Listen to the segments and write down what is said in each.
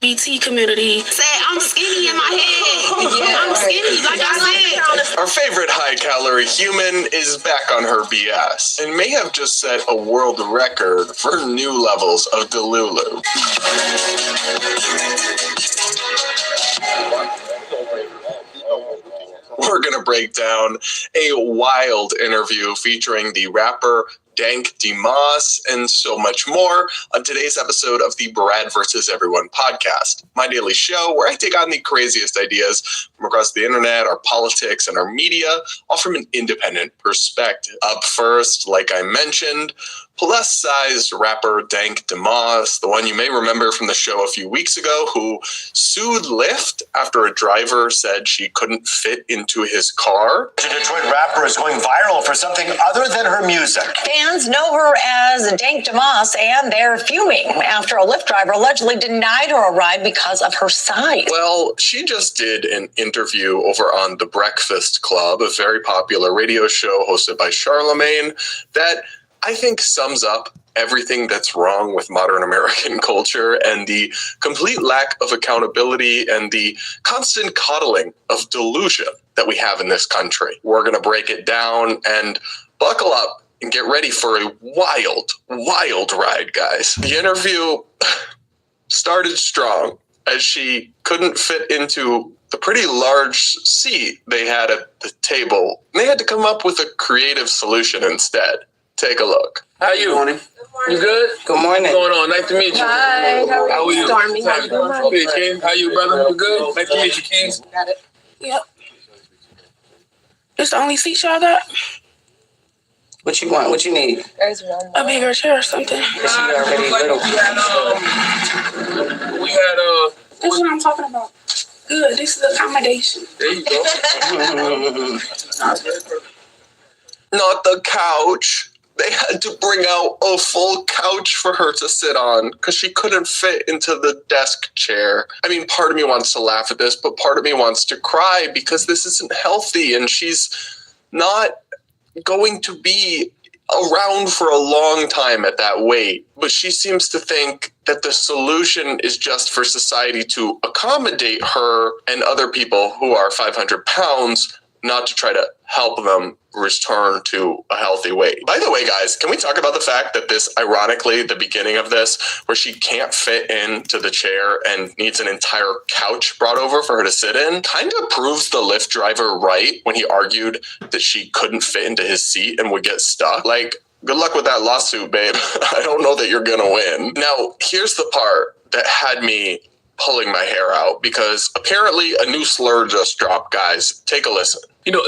BT community say I'm skinny in my head. Yeah, I'm skinny, like I said. Our favorite high-calorie human is back on her BS and may have just set a world record for new levels of Delulu. We're going to break down a wild interview featuring the rapper Dank Demas and so much more on today's episode of the Brad vs. Everyone podcast, my daily show where I take on the craziest ideas from across the internet, our politics, and our media, all from an independent perspective. Up first, like I mentioned, plus-sized rapper Dank Demas, the one you may remember from the show a few weeks ago, who sued Lyft after a driver said she couldn't fit into his car. The Detroit rapper is going viral for something other than her music. Fans know her as Dank Demas, and they're fuming after a Lyft driver allegedly denied her a ride because of her size. Well, she just did an interview over on The Breakfast Club, a very popular radio show hosted by Charlemagne, that I think sums up everything that's wrong with modern American culture and the complete lack of accountability and the constant coddling of delusion that we have in this country. We're going to break it down and buckle up and get ready for a wild, wild ride, guys. The interview started strong as she couldn't fit into the pretty large seat they had at the table. They had to come up with a creative solution instead. Take a look. How you? Good morning. You good? Good morning. What's going on? Nice to meet you. Hi, How are you? Stormy, how you doing? Hey, King. How you, brother? You good? Nice to meet you, King. Got it. Yep. It's the only seat y'all got? What you want? What you need? There's one. A bigger chair or something. She already little. We had That's what I'm talking about. Good. This is accommodation. There you go. Not the couch. They had to bring out a full couch for her to sit on because she couldn't fit into the desk chair. I mean, part of me wants to laugh at this, but part of me wants to cry because this isn't healthy and she's not going to be around for a long time at that weight. But she seems to think that the solution is just for society to accommodate her and other people who are 500 pounds, not to try to help them return to a healthy weight. By the way, guys, can we talk about the fact that this, ironically, the beginning of this, where she can't fit into the chair and needs an entire couch brought over for her to sit in, kind of proves the Lyft driver right when he argued that she couldn't fit into his seat and would get stuck. Like, good luck with that lawsuit, babe. I don't know that you're gonna win. Now, here's the part that had me pulling my hair out, because apparently a new slur just dropped, guys. Take a listen. You know,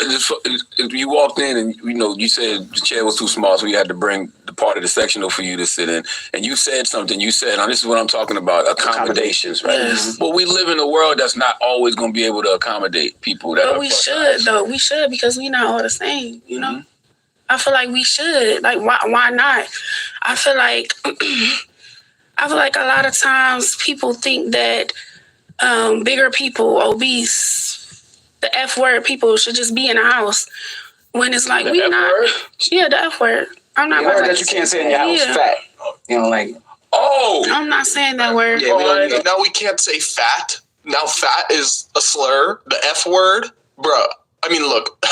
you walked in and, you know, you said the chair was too small, so you had to bring the part of the sectional for you to sit in. And you said something. You said, now this is what I'm talking about, accommodations, right? Yes. But we live in a world that's not always going to be able to accommodate people that But we should, though. We should, because we not all the same, you know? Mm-hmm. I feel like we should. Like, why not? I feel like a lot of times people think that bigger people, obese, the F word people should just be in the house, when it's like, we not. Word? Yeah, the F word. I'm not. You heard that you can't say in your house, fat. You know, like. Oh. I'm not saying that word. Yeah, now we can't say fat. Now fat is a slur. The F word, bruh. I mean, look,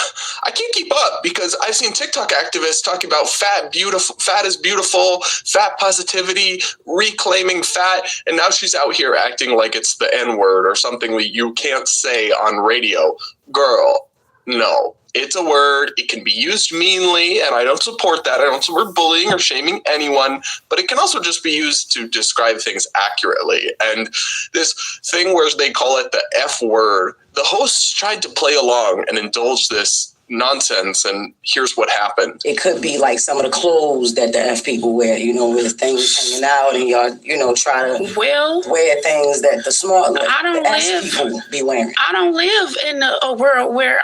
I can't keep up because I've seen TikTok activists talking about fat is beautiful, fat positivity, reclaiming fat, and now she's out here acting like it's the N-word or something you can't say on radio. Girl, no. It's a word. It can be used meanly, and I don't support that. I don't support bullying or shaming anyone, but it can also just be used to describe things accurately. And this thing where they call it the F word, the hosts tried to play along and indulge this nonsense, and here's what happened. It could be like some of the clothes that the F people wear, you know, with things hanging out, and y'all, you know, try to wear things that the smart, like, the S people be wearing. I don't live in a world where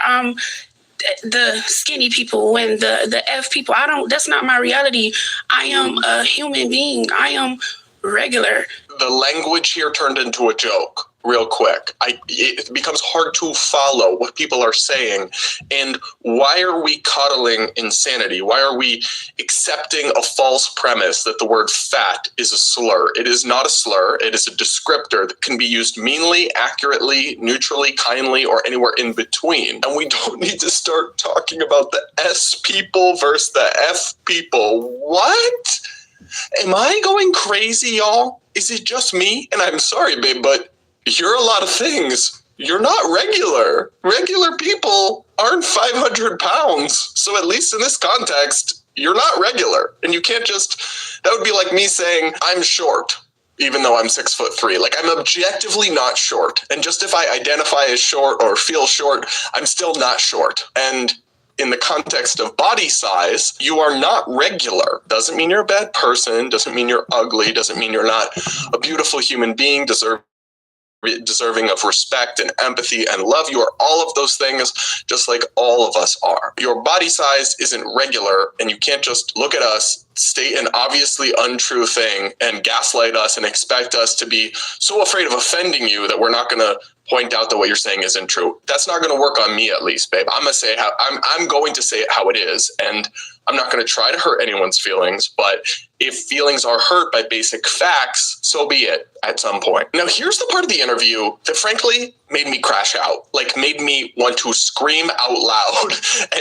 the skinny people and the F people, that's not my reality. I am a human being. I am regular. The language here turned into a joke. real quick. It becomes hard to follow what people are saying. And why are we coddling insanity? Why are we accepting a false premise that the word fat is a slur? It is not a slur. It is a descriptor that can be used meanly, accurately, neutrally, kindly, or anywhere in between. And we don't need to start talking about the S people versus the F people. What? Am I going crazy, y'all? Is it just me? And I'm sorry, babe, but you're a lot of things. You're not regular. Regular people aren't 500 pounds. So at least in this context, you're not regular. And you can't that would be like me saying I'm short, even though I'm 6'3". Like, I'm objectively not short. And just if I identify as short or feel short, I'm still not short. And in the context of body size, you are not regular. Doesn't mean you're a bad person. Doesn't mean you're ugly. Doesn't mean you're not a beautiful human being deserving of respect and empathy and love. You are all of those things, just like all of us are. Your body size isn't regular, and you can't just look at us, state an obviously untrue thing, and gaslight us and expect us to be so afraid of offending you that we're not going to point out that what you're saying isn't true. That's not going to work on me, at least, babe. I'm going to say it how it is, and I'm not going to try to hurt anyone's feelings, but if feelings are hurt by basic facts, so be it at some point. Now, here's the part of the interview that frankly made me crash out, like made me want to scream out loud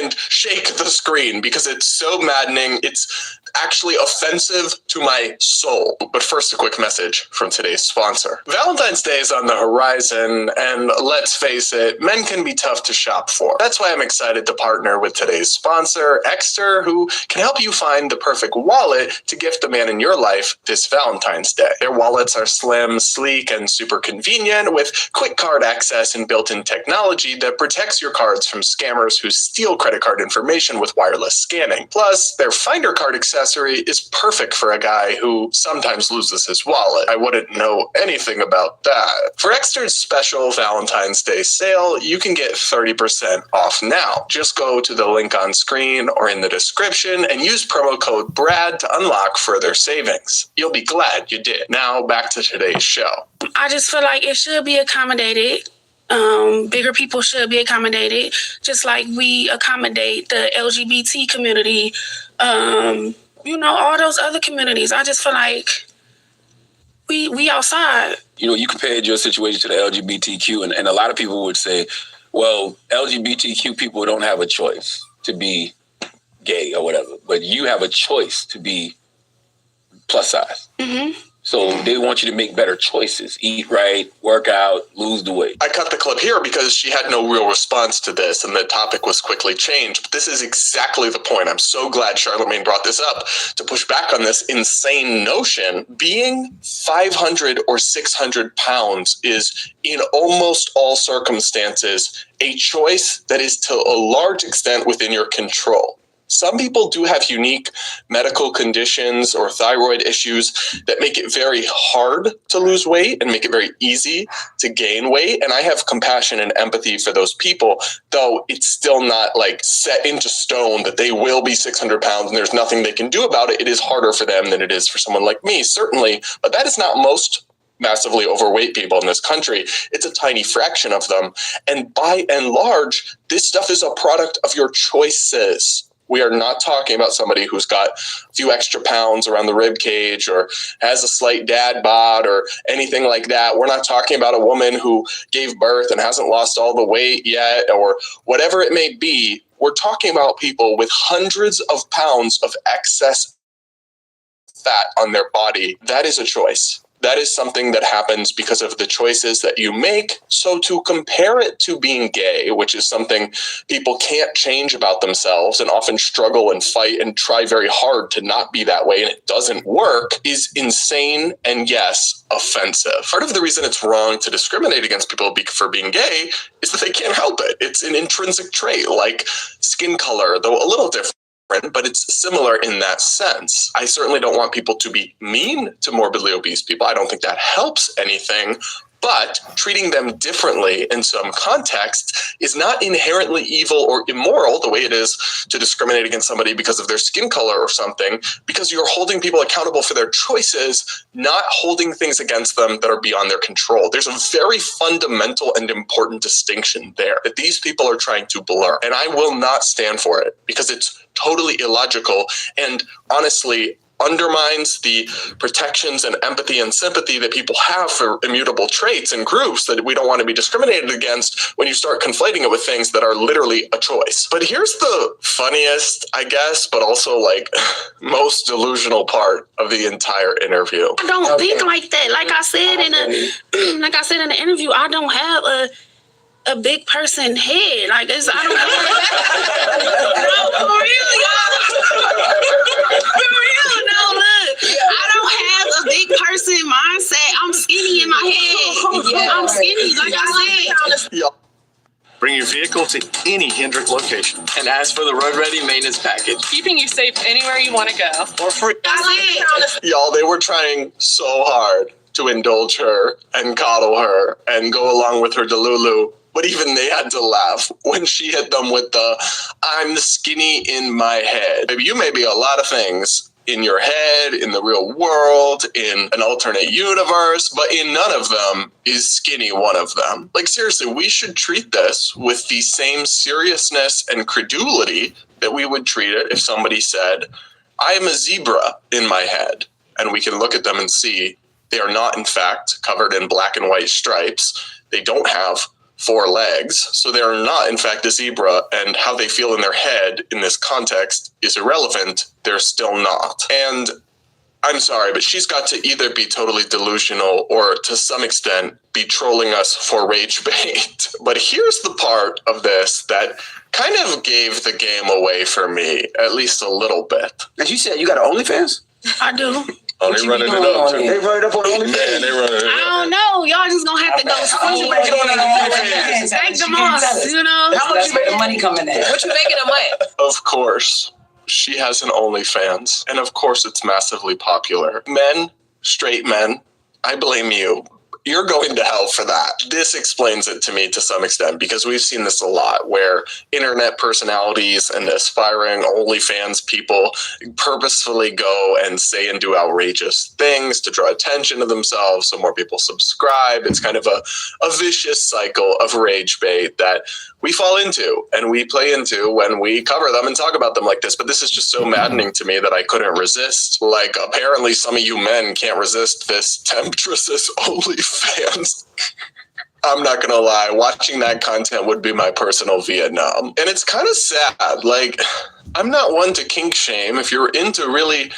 and shake the screen because it's so maddening. It's actually offensive to my soul. But first, a quick message from today's sponsor. Valentine's Day is on the horizon, and let's face it, men can be tough to shop for. That's why I'm excited to partner with today's sponsor, Exter, who can help you find the perfect wallet to gift the man in your life this Valentine's Day. Their wallets are slim, sleek, and super convenient with quick card access and built-in technology that protects your cards from scammers who steal credit card information with wireless scanning. Plus, their Finder card accessory is perfect for a guy who sometimes loses his wallet. I wouldn't know anything about that. For Exter's special Valentine's Day sale, you can get 30% off now. Just go to the link on screen or in the description and use promo code BRAD to unlock further savings. You'll be glad you did. Now back to today's show. I just feel like it should be accommodated. Bigger people should be accommodated, just like we accommodate the LGBT community, all those other communities. I just feel like we outside. You compared your situation to the LGBTQ, and a lot of people would say, well, LGBTQ people don't have a choice to be gay or whatever, but you have a choice to be plus size. Mm-hmm. So they want you to make better choices, eat right, work out, lose the weight. I cut the clip here because she had no real response to this and the topic was quickly changed. But this is exactly the point. I'm so glad Charlamagne brought this up to push back on this insane notion. Being 500 or 600 pounds is, in almost all circumstances, a choice that is to a large extent within your control. Some people do have unique medical conditions or thyroid issues that make it very hard to lose weight and make it very easy to gain weight. And I have compassion and empathy for those people, though it's still not like set into stone that they will be 600 pounds and there's nothing they can do about it. It is harder for them than it is for someone like me, certainly. But that is not most massively overweight people in this country. It's a tiny fraction of them. And by and large, this stuff is a product of your choices. We are not talking about somebody who's got a few extra pounds around the rib cage or has a slight dad bod or anything like that. We're not talking about a woman who gave birth and hasn't lost all the weight yet or whatever it may be. We're talking about people with hundreds of pounds of excess fat on their body. That is a choice. That is something that happens because of the choices that you make. So to compare it to being gay, which is something people can't change about themselves and often struggle and fight and try very hard to not be that way, and it doesn't work, is insane and, yes, offensive. Part of the reason it's wrong to discriminate against people for being gay is that they can't help it. It's an intrinsic trait like skin color, though a little different, but it's similar in that sense. I certainly don't want people to be mean to morbidly obese people. I don't think that helps anything. But treating them differently in some contexts is not inherently evil or immoral the way it is to discriminate against somebody because of their skin color or something, because you're holding people accountable for their choices, not holding things against them that are beyond their control. There's a very fundamental and important distinction there that these people are trying to blur. And I will not stand for it because it's totally illogical and honestly undermines the protections and empathy and sympathy that people have for immutable traits and groups that we don't want to be discriminated against when you start conflating it with things that are literally a choice. But here's the funniest, I guess, but also like most delusional part of the entire interview. I don't think like that. Like I said in the interview, I don't have a big person head. Like I don't have no, for real, y'all. For real, no, look. I don't have a big person mindset. I'm skinny in my head. Yeah. I'm skinny, like I said. Yeah. Bring your vehicle to any Hendrick location and ask for the road ready maintenance package. Keeping you safe anywhere you want to go. For free. Y'all, they were trying so hard to indulge her and coddle her and go along with her delulu. But even they had to laugh when she hit them with I'm the skinny in my head. Maybe you may be a lot of things in your head, in the real world, in an alternate universe, but in none of them is skinny one of them. Like seriously, we should treat this with the same seriousness and credulity that we would treat it if somebody said, I am a zebra in my head. And we can look at them and see they are not, in fact, covered in black and white stripes. They don't have 4 legs, so they are not, in fact, a zebra, and how they feel in their head in this context is irrelevant. They're still not. And I'm sorry, but she's got to either be totally delusional or to some extent be trolling us for rage bait. But here's the part of this that kind of gave the game away for me, at least a little bit. As you said, you got an OnlyFans? I do. Oh, they running it up. They run it up on OnlyFans. Man, they running it up. I don't know. Y'all just gonna have to go How much you making on that OnlyFans? Thank them all, you know. How much you making money coming in? What you making a month? Of course, she has an OnlyFans, and of course it's massively popular. Men, straight men, I blame you. You're going to hell for that. This explains it to me to some extent because we've seen this a lot where internet personalities and aspiring OnlyFans people purposefully go and say and do outrageous things to draw attention to themselves so more people subscribe. It's kind of a vicious cycle of rage bait that we fall into and we play into when we cover them and talk about them like this. But this is just so maddening to me that I couldn't resist. Like, apparently some of you men can't resist this temptress's OnlyFans. I'm not going to lie. Watching that content would be my personal Vietnam. And it's kind of sad. Like, I'm not one to kink shame. If you're into really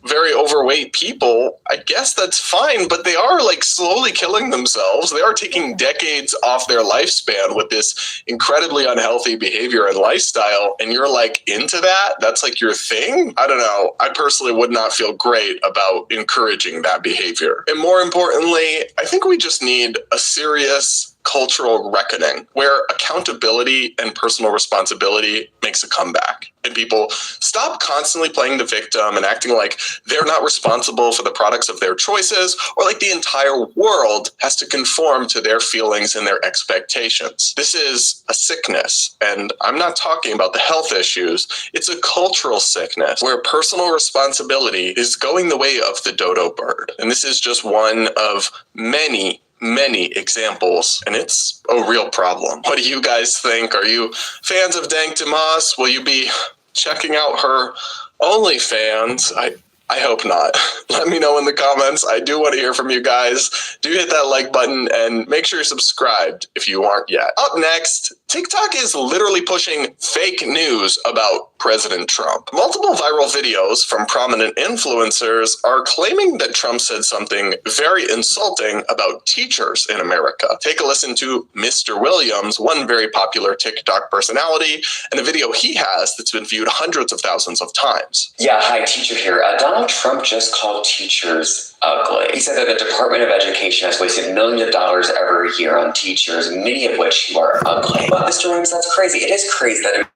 very overweight people, I guess that's fine, but they are like slowly killing themselves. They are taking decades off their lifespan with this incredibly unhealthy behavior and lifestyle. And you're like into that? That's like your thing? I don't know. I personally would not feel great about encouraging that behavior. And more importantly, I think we just need a serious cultural reckoning where accountability and personal responsibility makes a comeback. And people stop constantly playing the victim and acting like they're not responsible for the products of their choices, or like the entire world has to conform to their feelings and their expectations. This is a sickness, and I'm not talking about the health issues. It's a cultural sickness where personal responsibility is going the way of the dodo bird. And this is just one of many examples, and it's a real problem. What do you guys think? Are you fans of Dank Demas? Will you be checking out her OnlyFans? I hope not. Let me know in the comments. I do want to hear from you guys. Do hit that like button and make sure you're subscribed if you aren't yet. Up next, TikTok is literally pushing fake news about President Trump. Multiple viral videos from prominent influencers are claiming that Trump said something very insulting about teachers in America. Take a listen to Mr. Williams, one very popular TikTok personality, and a video he has that's been viewed hundreds of thousands of times. Yeah, hi, teacher here. Donald Trump just called teachers ugly. He said that the Department of Education has wasted millions of dollars every year on teachers, many of which are ugly. But Mr. Williams, that's crazy. It is crazy that a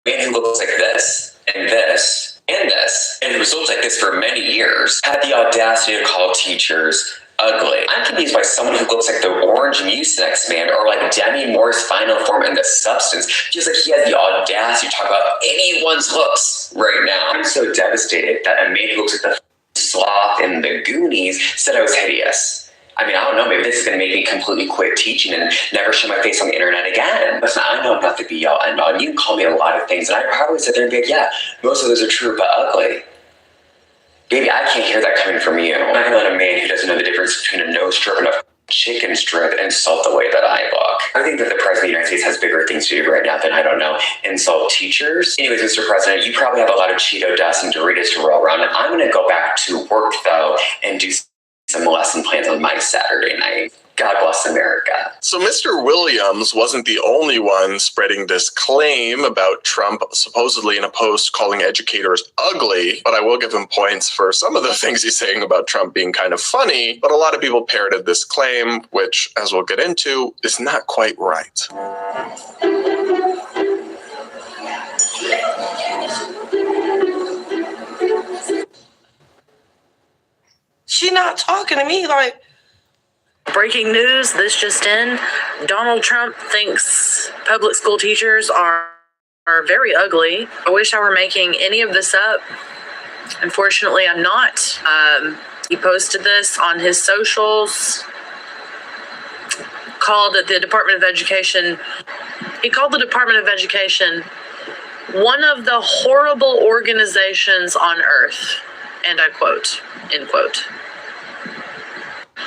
man who looks like this, and this, and this, and who looks like this for many years, had the audacity to call teachers ugly. I'm confused by someone who looks like the Orange Mucinex Man or like Demi Moore's final form in The Substance. Just like he has the audacity to talk about anyone's looks right now. I'm so devastated that a man who looks like the sloth in the Goonies said I was hideous. I mean, I don't know, maybe this is going to make me completely quit teaching and never show my face on the internet again. Listen, I know I'm not the be-all, end-all, and you can call me a lot of things, and I probably sit there and be like, yeah, most of those are true, but ugly. Baby, I can't hear that coming from you. I'm not going to let a man who doesn't know the difference between a nose strip and a chicken strip insult the way that I look. I think that the President of the United States has bigger things to do right now than, I don't know, insult teachers. Anyways, Mr. President, you probably have a lot of Cheeto dust and Doritos to roll around, and I'm going to go back to work, though, and do some lesson plans on my Saturday night. God bless America. So Mr. Williams wasn't the only one spreading this claim about Trump supposedly in a post calling educators ugly, but I will give him points for some of the things he's saying about Trump being kind of funny, but a lot of people parroted this claim, which, as we'll get into, is not quite right. She not talking to me like. Breaking news, this just in. Donald Trump thinks public school teachers are very ugly. I wish I were making any of this up. Unfortunately, I'm not. He posted this on his socials. He called the Department of Education one of the horrible organizations on earth. And I quote, end quote.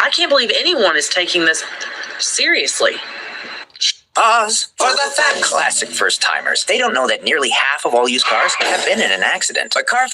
I can't believe anyone is taking this seriously. Pause for the fat classic first-timers. They don't know that nearly half of all used cars have been in an accident. A car...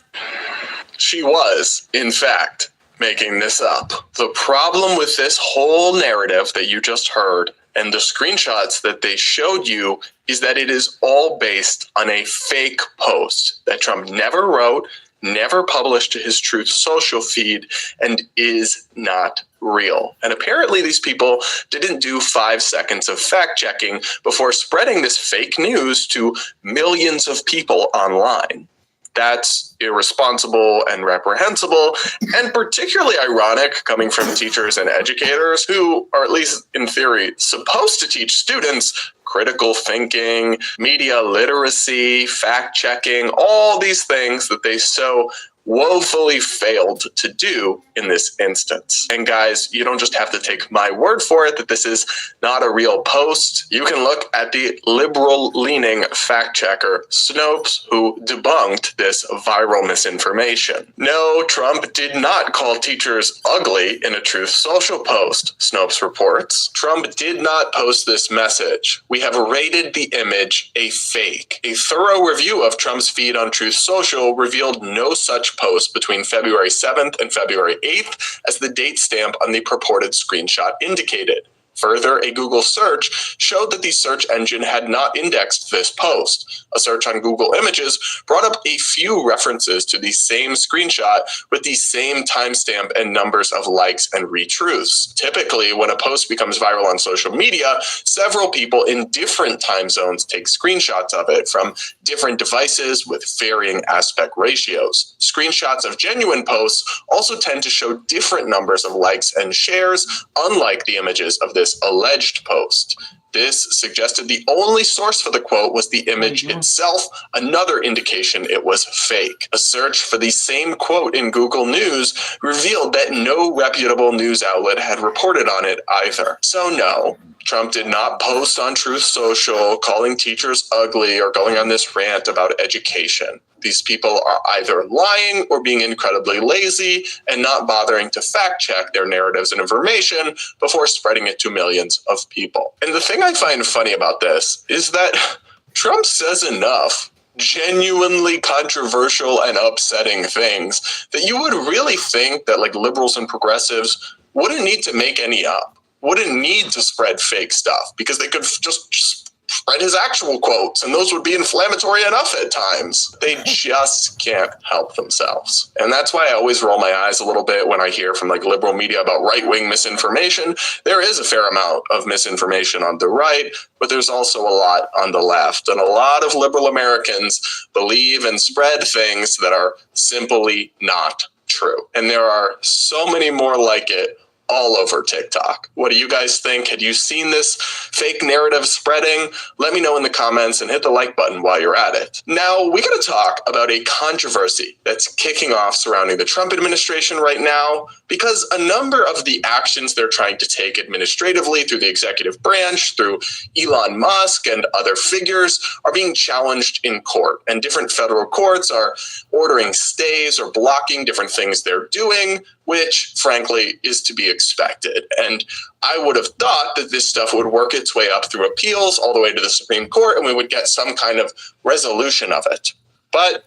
She was, in fact, making this up. The problem with this whole narrative that you just heard and the screenshots that they showed you is that it is all based on a fake post that Trump never wrote, never published to his Truth Social feed, and is not real. And apparently these people didn't do 5 seconds of fact checking before spreading this fake news to millions of people online. That's irresponsible and reprehensible, and particularly ironic coming from teachers and educators who are, at least in theory, supposed to teach students critical thinking, media literacy, fact checking, all these things that they so woefully failed to do in this instance. And guys, you don't just have to take my word for it that this is not a real post. You can look at the liberal-leaning fact checker Snopes, who debunked this viral misinformation. No, Trump did not call teachers ugly in a Truth Social post, Snopes reports. Trump did not post this message. We have rated the image a fake. A thorough review of Trump's feed on Truth Social revealed no such post between February 7th and February 8th, as the date stamp on the purported screenshot indicated. Further, a Google search showed that the search engine had not indexed this post. A search on Google Images brought up a few references to the same screenshot with the same timestamp and numbers of likes and retruths. Typically, when a post becomes viral on social media, several people in different time zones take screenshots of it from different devices with varying aspect ratios. Screenshots of genuine posts also tend to show different numbers of likes and shares, unlike the images of this alleged post. This suggested the only source for the quote was the image itself, another indication it was fake. A search for the same quote in Google News revealed that no reputable news outlet had reported on it either. So no, Trump did not post on Truth Social calling teachers ugly or going on this rant about education. These people are either lying or being incredibly lazy and not bothering to fact check their narratives and information before spreading it to millions of people. And the thing I find funny about this is that Trump says enough genuinely controversial and upsetting things that you would really think that like liberals and progressives wouldn't need to make any up, wouldn't need to spread fake stuff because they could just spread his actual quotes, and those would be inflammatory enough at times. They just can't help themselves. And that's why I always roll my eyes a little bit when I hear from like liberal media about right-wing misinformation. There is a fair amount of misinformation on the right, but there's also a lot on the left. And a lot of liberal Americans believe and spread things that are simply not true. And there are so many more like it all over TikTok. What do you guys think? Had you seen this fake narrative spreading? Let me know in the comments and hit the like button while you're at it. Now, we got to talk about a controversy that's kicking off surrounding the Trump administration right now, because a number of the actions they're trying to take administratively through the executive branch, through Elon Musk and other figures, are being challenged in court. And different federal courts are ordering stays or blocking different things they're doing, which frankly is to be expected. And I would have thought that this stuff would work its way up through appeals all the way to the Supreme Court and we would get some kind of resolution of it. But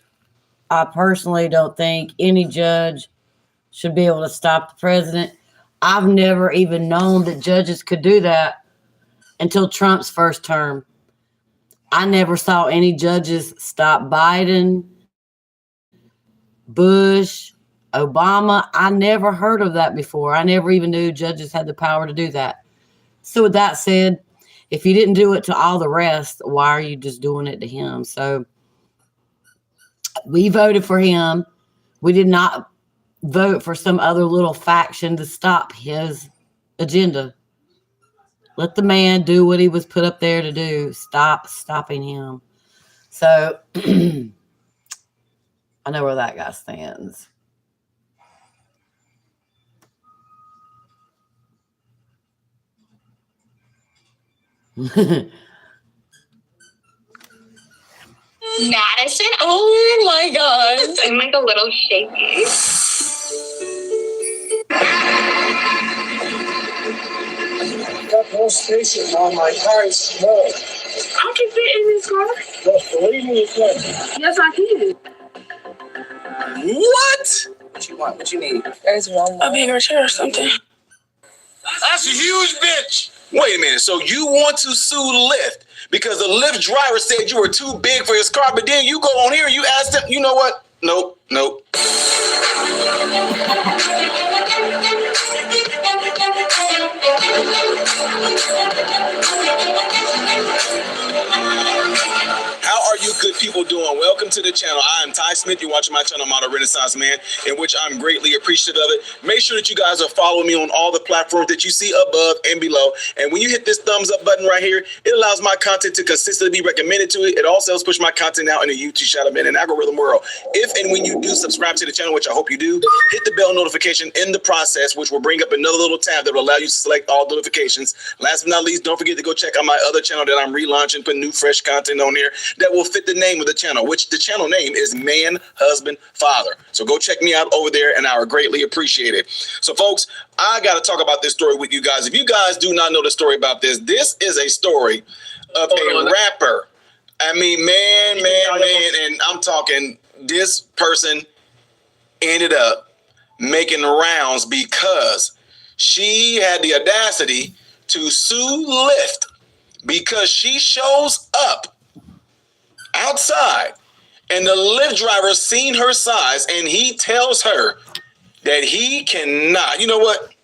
I personally don't think any judge should be able to stop the president. I've never even known that judges could do that until Trump's first term. I never saw any judges stop Biden, Bush, Obama. I never heard of that before. I never even knew judges had the power to do that. So with that said, if you didn't do it to all the rest, why are you just doing it to him? So we voted for him. We did not vote for some other little faction to stop his agenda. Let the man do what he was put up there to do. Stop stopping him. So I know where that guy stands. Madison, oh my god. I'm like a little shaky. Got no space on my car. It's small. I can fit in this car. Yes, believe me, you can. Yes, I can. What? What you want? What you need? There's one A bigger chair or something. That's a huge bitch. Wait a minute. So you want to sue Lyft because the Lyft driver said you were too big for his car, but then you go on here and you ask them, you know what? Nope. How are you good people doing? Welcome to the channel. I am Ty Smith. You're watching my channel, Model Renaissance Man, in which I'm greatly appreciative of it. Make sure that you guys are following me on all the platforms that you see above and below. And when you hit this thumbs up button right here, it allows my content to consistently be recommended to it. It also helps push my content out in the YouTube shadow bin and algorithm world. If and when you do subscribe to the channel, which I hope you do, hit the bell notification in the process, which will bring up another little tab that will allow you to select all notifications. Last but not least, don't forget to go check out my other channel that I'm relaunching, putting new fresh content on there that will fit the name of the channel, which the channel name is Man, Husband, Father. So go check me out over there and I would greatly appreciate it. So folks, I got to talk about this story with you guys. If you guys do not know the story about this, this is a story of a rapper. I mean, man, and I'm talking this person ended up making the rounds because she had the audacity to sue Lyft because she shows up outside and the Lyft driver seen her size and he tells her that he cannot. You know what?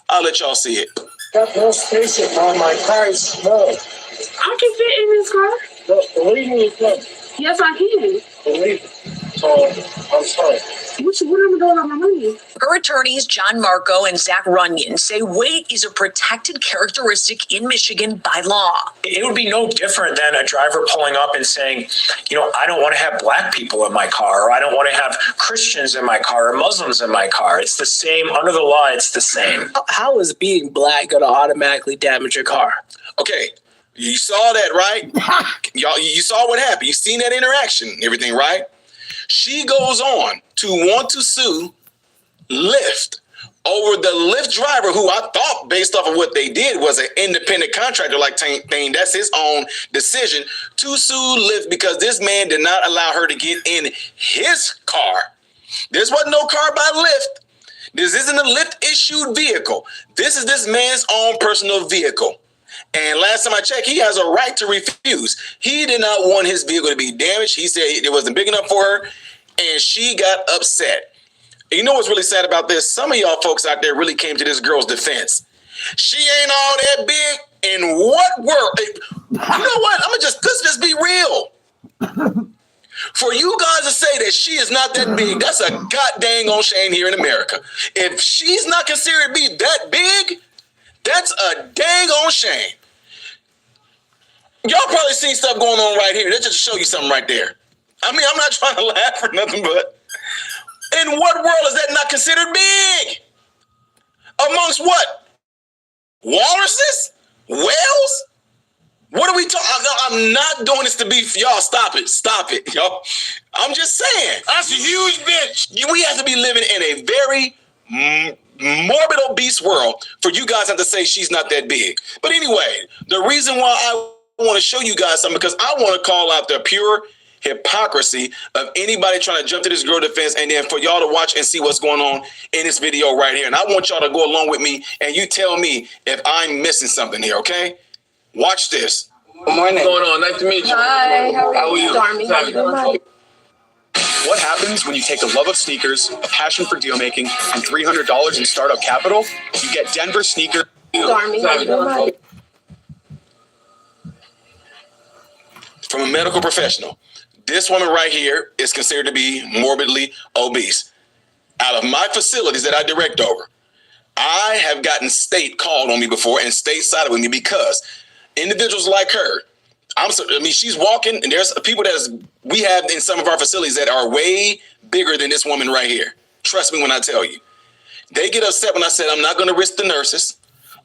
I'll let y'all see it. Got no space on my car. It's small. I can fit in this car. No, believe me, you can. Yes, I can. Believe me. So, I'm sorry. What am I doing on my money? Her attorneys, John Marco and Zach Runyon, say weight is a protected characteristic in Michigan by law. It would be no different than a driver pulling up and saying, you know, I don't want to have black people in my car, or I don't want to have Christians in my car, or Muslims in my car. It's the same. Under the law, it's the same. How is being black going to automatically damage your car? Okay. You saw that, right? Y'all, you saw what happened. You seen that interaction, everything, right? She goes on to want to sue Lyft over the Lyft driver, who I thought, based off of what they did, was an independent contractor like thing. That's his own decision to sue Lyft because this man did not allow her to get in his car. This wasn't no car by Lyft. This isn't a Lyft issued vehicle. This is this man's own personal vehicle. And last time I checked, he has a right to refuse. He did not want his vehicle to be damaged. He said it wasn't big enough for her, and she got upset. And you know what's really sad about this? Some of y'all folks out there really came to this girl's defense. She ain't all that big. In what world? You know what? Let's just be real. For you guys to say that she is not that big, that's a goddamn on shame here in America. If she's not considered to be that big, that's a dang on shame. Y'all probably seen stuff going on right here. Let's just show you something right there. I mean, I'm not trying to laugh or nothing, but in what world is that not considered big? Amongst what? Walruses? Whales? What are we talking? I'm not doing this to be y'all. Stop it, y'all. I'm just saying. That's a huge bitch. We have to be living in a very morbid, obese world for you guys not to say she's not that big. But anyway, the reason why I want to show you guys something, because I want to call out the pure hypocrisy of anybody trying to jump to this girl defense, and then for y'all to watch and see what's going on in this video right here. And I want y'all to go along with me, and you tell me if I'm missing something here, okay? Watch this. Good morning. What's going on? Nice to meet you. Hi, how are you? Stormy. How you doing? What happens when you take a love of sneakers, a passion for deal making, and $300 in startup capital? You get Denver sneaker. Stormy. How you doing? From a medical professional, this woman right here is considered to be morbidly obese. Out of my facilities that I direct over, I have gotten state called on me before and state sided with me because individuals like her, she's walking, and there's people we have in some of our facilities that are way bigger than this woman right here. Trust me when I tell you. They get upset when I said I'm not going to risk the nurses.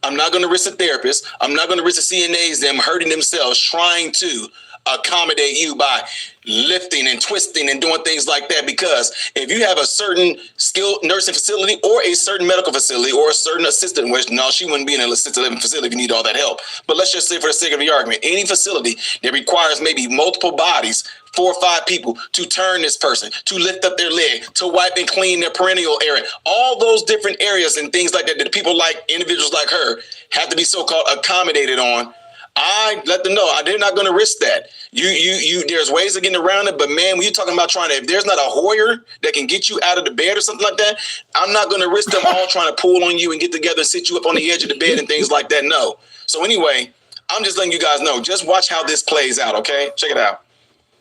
I'm not going to risk the therapists. I'm not going to risk the CNAs, them hurting themselves trying to accommodate you by lifting and twisting and doing things like that, because if you have a certain skilled nursing facility or a certain medical facility or a certain assistant, which no, she wouldn't be in an assisted living facility if you need all that help. But let's just say for the sake of the argument, any facility that requires maybe multiple bodies, 4 or 5 people to turn this person, to lift up their leg, to wipe and clean their perennial area, all those different areas and things like that people like individuals like her have to be so-called accommodated on. I let them know they're not going to risk that. There's ways of getting around it, but man, when you're talking about if there's not a Hoyer that can get you out of the bed or something like that, I'm not going to risk them all trying to pull on you and get together and sit you up on the edge of the bed and things like that. No. So anyway, I'm just letting you guys know. Just watch how this plays out, okay? Check it out.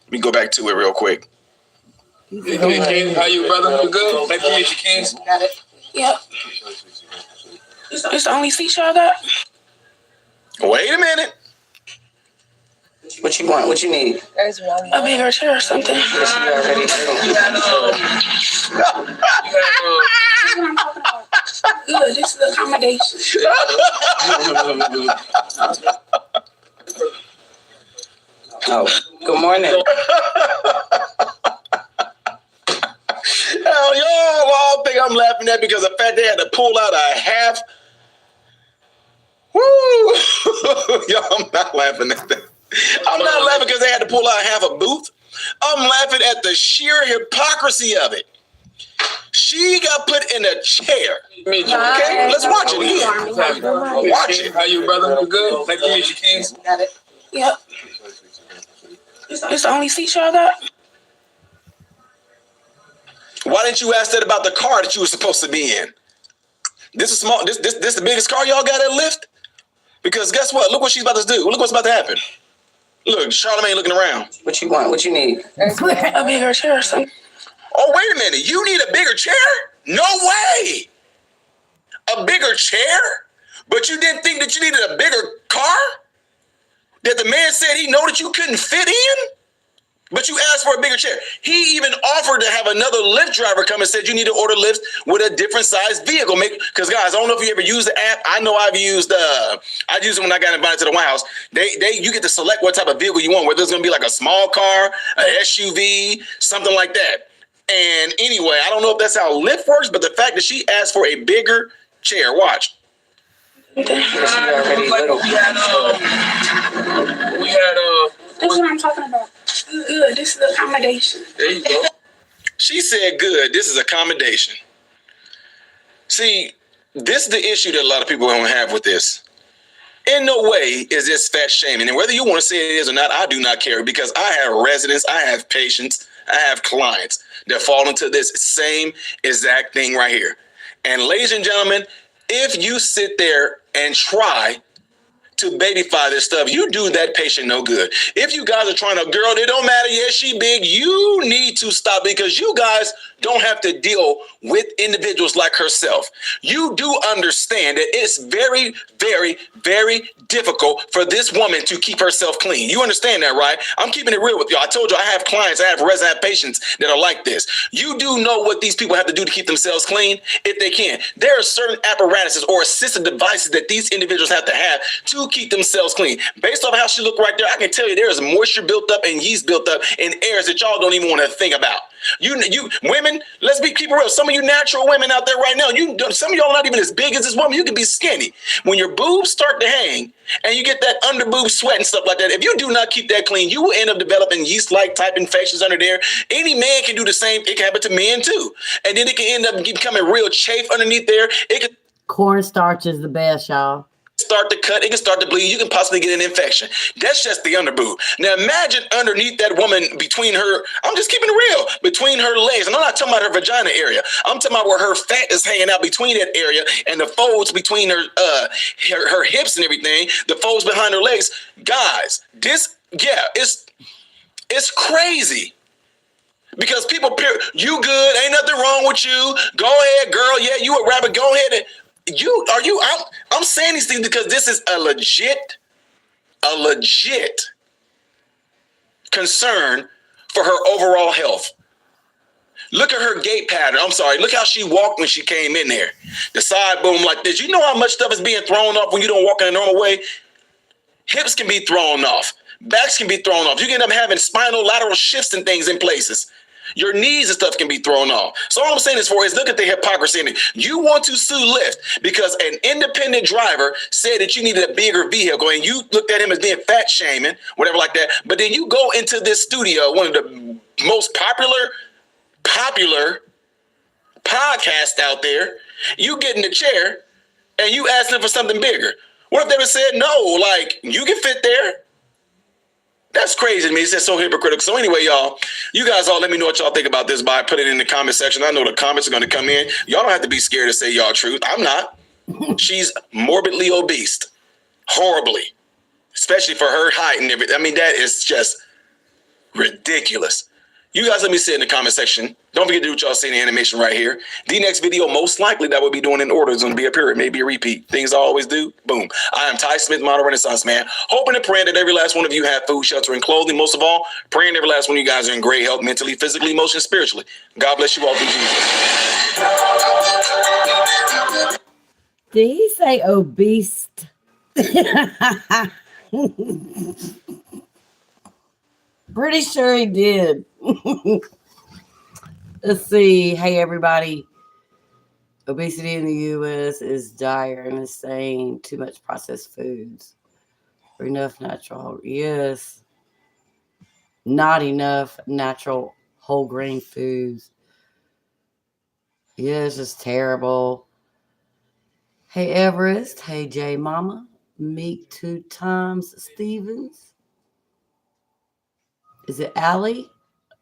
Let me go back to it real quick. Hey, how you, brother? You good? Nice to meet you, Kings. Yep. It's the only seat y'all got? Wait a minute. What you want? What you need? There's one. A bigger chair or something. Yes, you already Good, this is the accommodation. Oh, good morning. Hell, y'all all think I'm laughing at because of the fact they had to pull out a half. Woo! Yo, I'm not laughing at that. I'm not laughing because they had to pull out half a booth. I'm laughing at the sheer hypocrisy of it. She got put in a chair. Okay, let's watch it again. Watch it. How you, brother? You good? Nice to meet you, Kings. Yep. It's the only seat y'all got? Why didn't you ask that about the car that you were supposed to be in? This is small. This the biggest car y'all got at Lyft? Because guess what? Look what she's about to do. Look what's about to happen. Look, Charlamagne looking around. What you want? What you need? A bigger chair or something. Oh, wait a minute. You need a bigger chair? No way. A bigger chair? But you didn't think that you needed a bigger car? That the man said he know that you couldn't fit in? But you asked for a bigger chair. He even offered to have another Lyft driver come and said you need to order Lyft with a different size vehicle. Because guys, I don't know if you ever used the app. I know I've used I used it when I got invited to the White House. You get to select what type of vehicle you want, whether it's gonna be like a small car, an SUV, something like that. And anyway, I don't know if that's how Lyft works, but the fact that she asked for a bigger chair, watch. That's what I'm talking about. Good, this is the accommodation. There you go. She said, good, this is accommodation. See, this is the issue that a lot of people don't have with this. In no way is this fat shaming. And whether you want to say it is or not, I do not care, because I have residents, I have patients, I have clients that fall into this same exact thing right here. And ladies and gentlemen, if you sit there and try to babyfy this stuff, you do that patient no good. If you guys are trying to, girl, it don't matter, yes, she big, you need to stop, because you guys don't have to deal with individuals like herself. You do understand that it's very, very, very difficult for this woman to keep herself clean. You understand that, right? I'm keeping it real with you. I told you I have clients, I have residents, I have patients that are like this. You do know what these people have to do to keep themselves clean if they can. There are certain apparatuses or assistive devices that these individuals have to keep themselves clean. Based off how she looked right there, I can tell you there is moisture built up and yeast built up in areas that y'all don't even want to think about. You women, let's keep it real. Some of you natural women out there right now, some of y'all not even as big as this woman. You can be skinny. When your boobs start to hang and you get that under boob sweat and stuff like that, if you do not keep that clean, you will end up developing yeast-like type infections under there. Any man can do the same. It can happen to men too. And then it can end up becoming real chafe underneath there. Cornstarch is the best, y'all. Start to cut, it can start to bleed, you can possibly get an infection. That's just the underboob. Now imagine underneath that woman, between her, I'm just keeping it real, between her legs, and I'm not talking about her vagina area, I'm talking about where her fat is hanging out between that area and the folds between her hips and everything, the folds behind her legs. Guys, it's crazy. Because people, you good, ain't nothing wrong with you, go ahead girl, yeah, you a rapper, go ahead and I'm saying these things because this is a legit concern for her overall health. Look at her gait pattern. I'm sorry. Look how she walked when she came in there. The side boom like this. You know how much stuff is being thrown off when you don't walk in a normal way? Hips can be thrown off. Backs can be thrown off. You can end up having spinal lateral shifts and things in places. Your knees and stuff can be thrown off. So all I'm saying is look at the hypocrisy in it. You want to sue Lyft because an independent driver said that you needed a bigger vehicle and you looked at him as being fat shaming, whatever like that. But then you go into this studio, one of the most popular podcasts out there, you get in the chair and you ask them for something bigger. What if they would said no, like you can fit there? That's crazy to me. It's just so hypocritical. So anyway, y'all, you guys all let me know what y'all think about this by putting it in the comment section. I know the comments are going to come in. Y'all don't have to be scared to say y'all truth. I'm not. She's morbidly obese. Horribly. Especially for her height and everything. I mean, that is just ridiculous. You guys let me see in the comment section. Don't forget to do what y'all see in the animation right here. The next video, most likely that we'll be doing in order, is going to be up here. It may be a repeat. Things I always do. Boom. I am Ty Smith, Model Renaissance Man. Hoping and praying that every last one of you have food, shelter, and clothing. Most of all, praying every last one of you guys are in great health, mentally, physically, emotionally, spiritually. God bless you all through Jesus. Did he say obese? Pretty sure he did. Let's see. Hey, everybody. Obesity in the U.S. is dire and is saying too much processed foods or enough natural. Yes. Not enough natural whole grain foods. Yeah, it's just terrible. Hey, Everest. Hey, J Mama. Meek 2 times Stevens. Is it Allie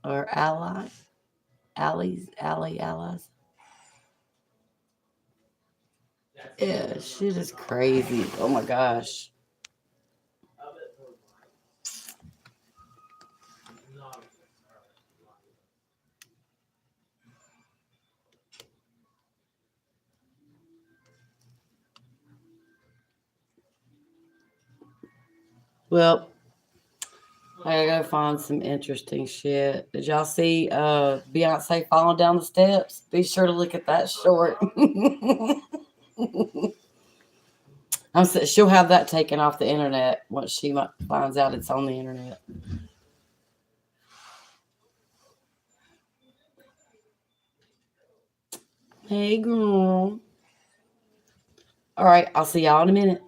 or Ally? Allies? Yeah, shit is crazy. Oh my gosh. Well, I gotta go find some interesting shit. Did y'all see Beyonce falling down the steps? Be sure to look at that short. She'll have that taken off the internet once she finds out it's on the internet. Hey, girl. All right, I'll see y'all in a minute.